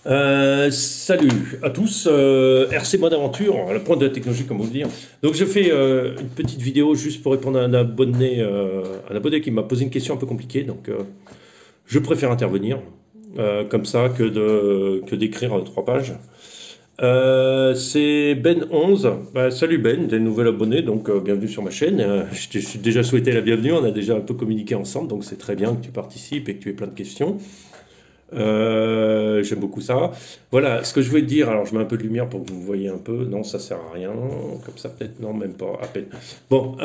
Salut à tous, RC Mode Aventure, la pointe de la technologie comme vous le dire. Donc je fais une petite vidéo juste pour répondre à un abonné qui m'a posé une question un peu compliquée, donc je préfère intervenir comme ça que d'écrire 3 pages. C'est Ben11. Salut Ben, t'es un nouvel abonné, donc bienvenue sur ma chaîne. Je t'ai déjà souhaité la bienvenue, on a déjà un peu communiqué ensemble, donc c'est très bien que tu participes et que tu aies plein de questions. J'aime beaucoup ça. Voilà, ce que je voulais te dire, alors je mets un peu de lumière pour que vous voyez un peu. Non, ça sert à rien. Comme ça, peut-être, non, même pas, à peine. Bon,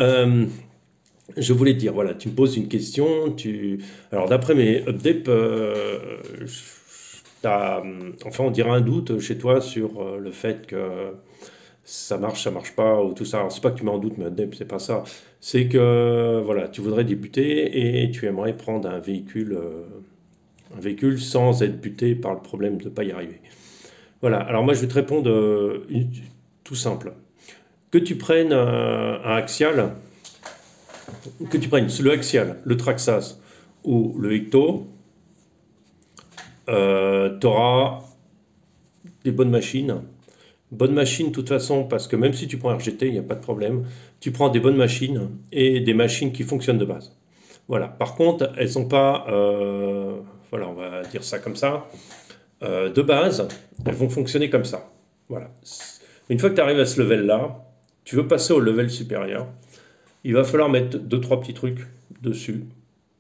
je voulais te dire, voilà, tu me poses une question. Alors, d'après mes updates, enfin, on dirait un doute chez toi sur le fait que ça marche pas, ou tout ça. Alors, c'est pas que tu mets en doute, mais update, c'est pas ça. C'est que, voilà, tu voudrais débuter et tu aimerais prendre un véhicule sans être buté par le problème de ne pas y arriver. Voilà, alors moi je vais te répondre tout simple. Que tu prennes un Axial, que tu prennes le Axial, le Traxas ou le Ecto, tu auras des bonnes machines. Bonnes machines de toute façon, parce que même si tu prends RGT, il n'y a pas de problème. Tu prends des bonnes machines et des machines qui fonctionnent de base. Voilà. Par contre, elles sont pas, voilà, on va dire ça comme ça. De base, elles vont fonctionner comme ça. Voilà. Une fois que tu arrives à ce level-là, tu veux passer au level supérieur, il va falloir mettre 2-3 petits trucs dessus.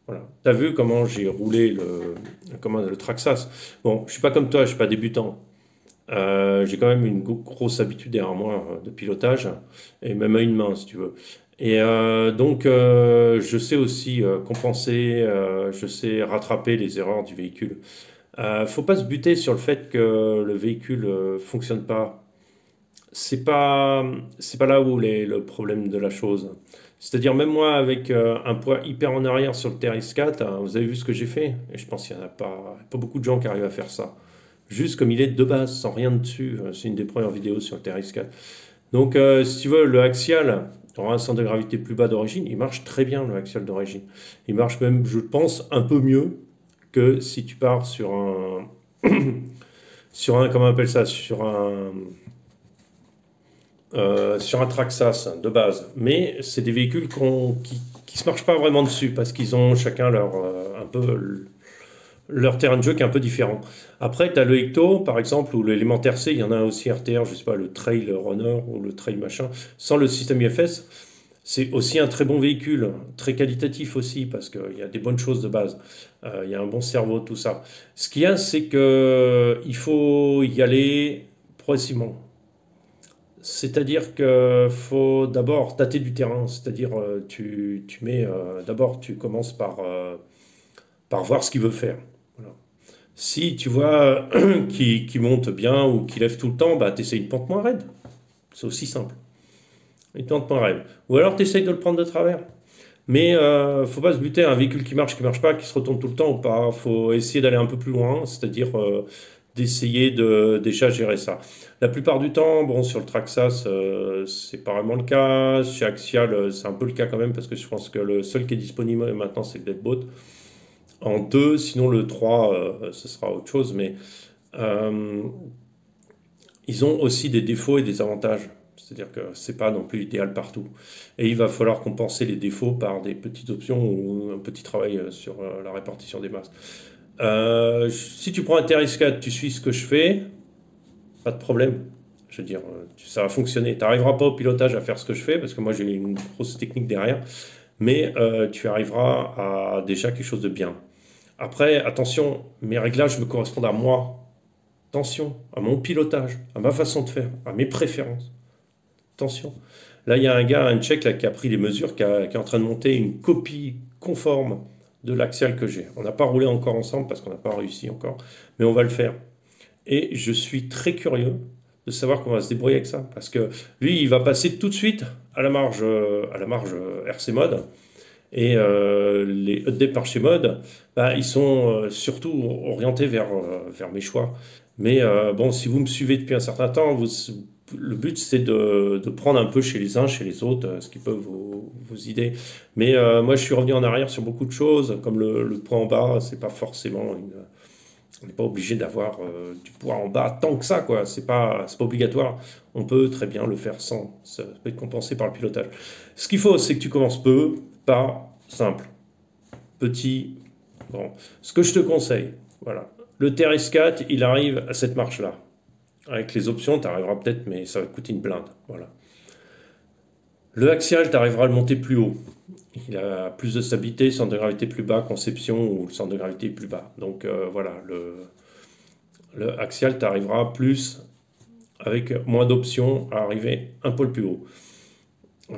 Voilà. Tu as vu comment j'ai roulé le Traxas. Bon, je suis pas comme toi, je suis pas débutant. J'ai quand même une grosse habitude derrière moi de pilotage, et même à une main si tu veux. Et donc, je sais aussi compenser, je sais rattraper les erreurs du véhicule. Faut pas se buter sur le fait que le véhicule fonctionne pas. C'est pas là où est le problème de la chose. C'est-à-dire même moi avec un poids hyper en arrière sur le TRX4, hein, vous avez vu ce que j'ai fait? Et je pense qu'il n'y en a pas beaucoup de gens qui arrivent à faire ça. Juste comme il est de base, sans rien dessus. C'est une des premières vidéos sur le TRX4. Donc si tu veux, le axial aura un centre de gravité plus bas d'origine. Il marche très bien le axial d'origine. Il marche même, je pense, un peu mieux que si tu pars comment on appelle ça, sur un Traxas de base. Mais c'est des véhicules qui se marchent pas vraiment dessus parce qu'ils ont chacun un peu leur terrain de jeu qui est un peu différent. Après, tu as le Ecto, par exemple, ou l'élémentaire C, il y en a aussi RTR, je sais pas, le Trail Runner ou le Trail machin, sans le système IFS. C'est aussi un très bon véhicule, très qualitatif aussi, parce qu'il y a des bonnes choses de base. Il y a un bon cerveau, tout ça. Ce qu'il y a, c'est que il faut y aller progressivement. C'est-à-dire que faut d'abord tâter du terrain. C'est-à-dire, d'abord, tu commences par voir ce qu'il veut faire. Voilà. Si tu vois qu'il monte bien ou qu'il lève tout le temps, bah, tu essaies une pente moins raide. C'est aussi simple. Une pente moins raide. Ou alors tu essayes de le prendre de travers. Mais faut pas se buter à un véhicule qui marche pas, qui se retourne tout le temps ou pas. Faut essayer d'aller un peu plus loin, c'est-à-dire d'essayer de déjà gérer ça. La plupart du temps, bon, sur le Traxas, c'est pas vraiment le cas. Chez Axial, c'est un peu le cas quand même, parce que je pense que le seul qui est disponible maintenant, c'est le Deadbolt. En 2, sinon le 3, ce sera autre chose, mais euh, ils ont aussi des défauts et des avantages. C'est-à-dire que c'est pas non plus idéal partout. Et il va falloir compenser les défauts par des petites options ou un petit travail sur la répartition des masses. Si tu prends un TRX4, tu suis ce que je fais, pas de problème. Je veux dire, ça va fonctionner. Tu n'arriveras pas au pilotage à faire ce que je fais, parce que moi j'ai une grosse technique derrière, mais tu arriveras à déjà quelque chose de bien. Après, attention, mes réglages me correspondent à moi. Attention, à mon pilotage, à ma façon de faire, à mes préférences. Attention. Là, il y a un gars, un Tchèque, là, qui a pris les mesures, qui est en train de monter une copie conforme de l'axial que j'ai. On n'a pas roulé encore ensemble parce qu'on n'a pas réussi encore, mais on va le faire. Et je suis très curieux de savoir comment on va se débrouiller avec ça. Parce que lui, il va passer tout de suite à la marge RC mode. Et les updates chez mode, bah, ils sont surtout orientés vers mes choix. Mais bon, si vous me suivez depuis un certain temps, le but c'est de prendre un peu chez les uns, chez les autres, ce qui peut vous aider. Mais moi, je suis revenu en arrière sur beaucoup de choses, comme le point en bas, c'est pas forcément On n'est pas obligé d'avoir du poids en bas tant que ça, quoi. C'est pas obligatoire. On peut très bien le faire sans. Ça peut être compensé par le pilotage. Ce qu'il faut, c'est que tu commences peu, pas simple. Petit. Bon. Ce que je te conseille, voilà. Le TRS4, il arrive à cette marche-là. Avec les options, tu arriveras peut-être, mais ça va te coûter une blinde. Voilà. Le axial, tu arriveras à le monter plus haut. Il a plus de stabilité, centre de gravité plus bas, conception où le centre de gravité est plus bas. Donc voilà, le axial, tu arriveras plus, avec moins d'options, à arriver un peu plus haut.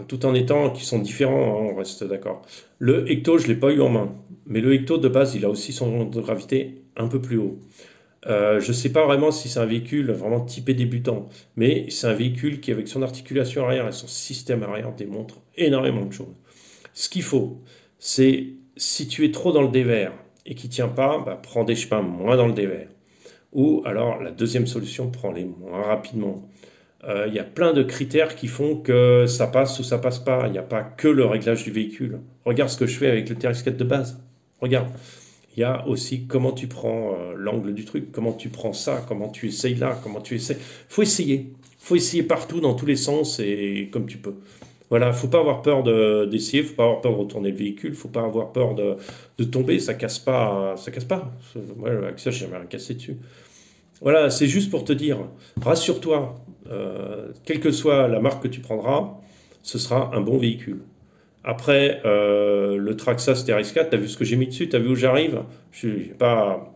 Tout en étant qu'ils sont différents, hein, on reste d'accord. Le Ecto, je ne l'ai pas eu en main. Mais le Ecto, de base, il a aussi son centre de gravité un peu plus haut. Je ne sais pas vraiment si c'est un véhicule vraiment typé débutant, mais c'est un véhicule qui, avec son articulation arrière et son système arrière, démontre énormément de choses. Ce qu'il faut, c'est, si tu es trop dans le dévers et qui ne tient pas, bah, prends des chemins moins dans le dévers. Ou alors, la deuxième solution, prends-les moins rapidement. Il y a plein de critères qui font que ça passe ou ça passe pas. Il n'y a pas que le réglage du véhicule. Regarde ce que je fais avec le TRX4 de base. Regarde. Il y a aussi comment tu prends l'angle du truc, comment tu prends ça, comment tu essayes là, comment tu essayes. Faut essayer. Faut essayer partout, dans tous les sens et comme tu peux. Voilà, faut pas avoir peur d'essayer, faut pas avoir peur de retourner le véhicule, faut pas avoir peur de tomber, ça casse pas, ça casse pas. Moi, avec ça, j'ai jamais rien cassé dessus. Voilà, c'est juste pour te dire, rassure-toi, quelle que soit la marque que tu prendras, ce sera un bon véhicule. Après, le Traxxas TRX4, tu as vu ce que j'ai mis dessus, tu as vu où j'arrive? Je suis pas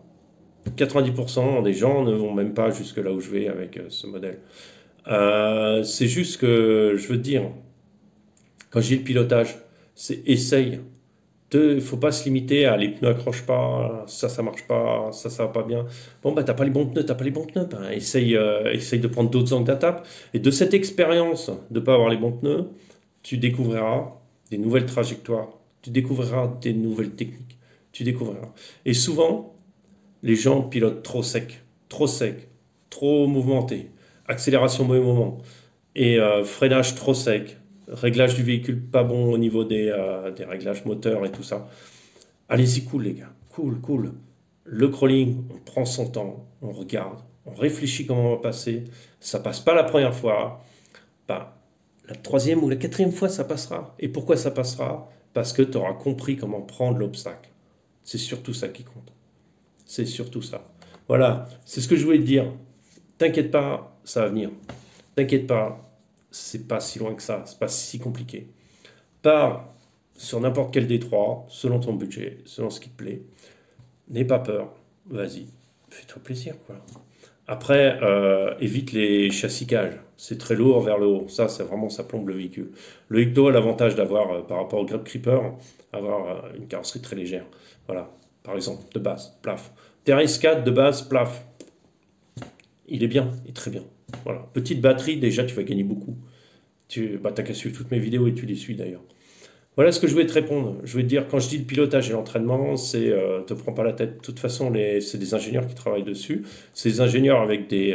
90% des gens ne vont même pas jusque là où je vais avec ce modèle. C'est juste que je veux te dire, quand je dis le pilotage, c'est essaye. Il ne faut pas se limiter à les pneus accrochent pas, ça marche pas, ça va pas bien. Bon, bah, t'as pas les bons pneus, t'as pas les bons pneus. Ben, essaye de prendre d'autres angles d'attaque. Et de cette expérience de ne pas avoir les bons pneus, tu découvriras des nouvelles trajectoires, tu découvriras des nouvelles techniques, tu découvriras. Et souvent, les gens pilotent trop sec, trop mouvementé, accélération au mauvais moment, et freinage trop sec, réglage du véhicule pas bon au niveau des réglages moteurs et tout ça. Allez-y cool les gars, cool. Le crawling, on prend son temps, on regarde, on réfléchit comment on va passer, ça passe pas la première fois, bah, la troisième ou la quatrième fois ça passera. Et pourquoi ça passera? Parce que tu auras compris comment prendre l'obstacle. C'est surtout ça qui compte. C'est surtout ça. Voilà, c'est ce que je voulais te dire. T'inquiète pas, ça va venir. T'inquiète pas, c'est pas si loin que ça, c'est pas si compliqué. Pars sur n'importe quel des trois, selon ton budget, selon ce qui te plaît. N'aie pas peur, vas-y, fais-toi plaisir, quoi. Après, évite les châssis cages. C'est très lourd vers le haut. Ça, c'est vraiment, ça plombe le véhicule. Le Ecto a l'avantage d'avoir, par rapport au Grip Creeper, avoir une carrosserie très légère. Voilà, par exemple, de base, plaf. TRX4 de base, plaf. Il est bien, il est très bien. Voilà, petite batterie, déjà, tu vas gagner beaucoup. T'as qu'à suivre toutes mes vidéos et tu les suis d'ailleurs. Voilà ce que je voulais te répondre. Je voulais te dire, quand je dis le pilotage et l'entraînement, c'est te prends pas la tête. De toute façon, c'est des ingénieurs qui travaillent dessus. C'est des ingénieurs avec des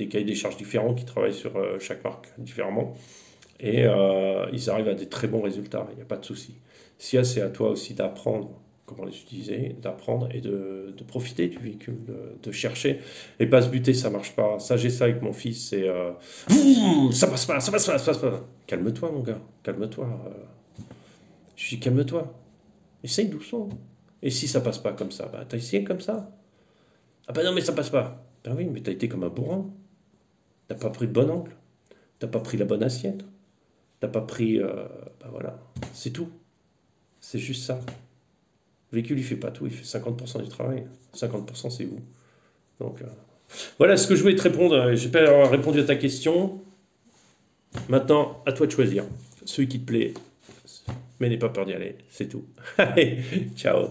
cahiers des charges différents qui travaillent sur chaque marque différemment. Et ils arrivent à des très bons résultats. Il n'y a pas de souci. Si c'est à toi aussi d'apprendre comment les utiliser, d'apprendre et de profiter du véhicule, de chercher. Et pas se buter, ça marche pas. Ça, j'ai ça avec mon fils. C'est ça passe pas, ça passe pas, ça passe pas. Calme-toi, mon gars. Calme-toi. Je dis calme-toi, essaye doucement. Et si ça passe pas comme ça, bah t'as essayé comme ça. Ah bah non mais ça passe pas. Ben oui, mais t'as été comme un bourrin. T'as pas pris le bon angle. T'as pas pris la bonne assiette. T'as pas pris... bah voilà, c'est tout. C'est juste ça. Le véhicule il fait pas tout, il fait 50% du travail. 50% c'est vous. Donc voilà ce que je voulais te répondre. J'espère avoir répondu à ta question. Maintenant, à toi de choisir. Celui qui te plaît. Mais n'aie pas peur d'y aller, c'est tout. Allez, ciao.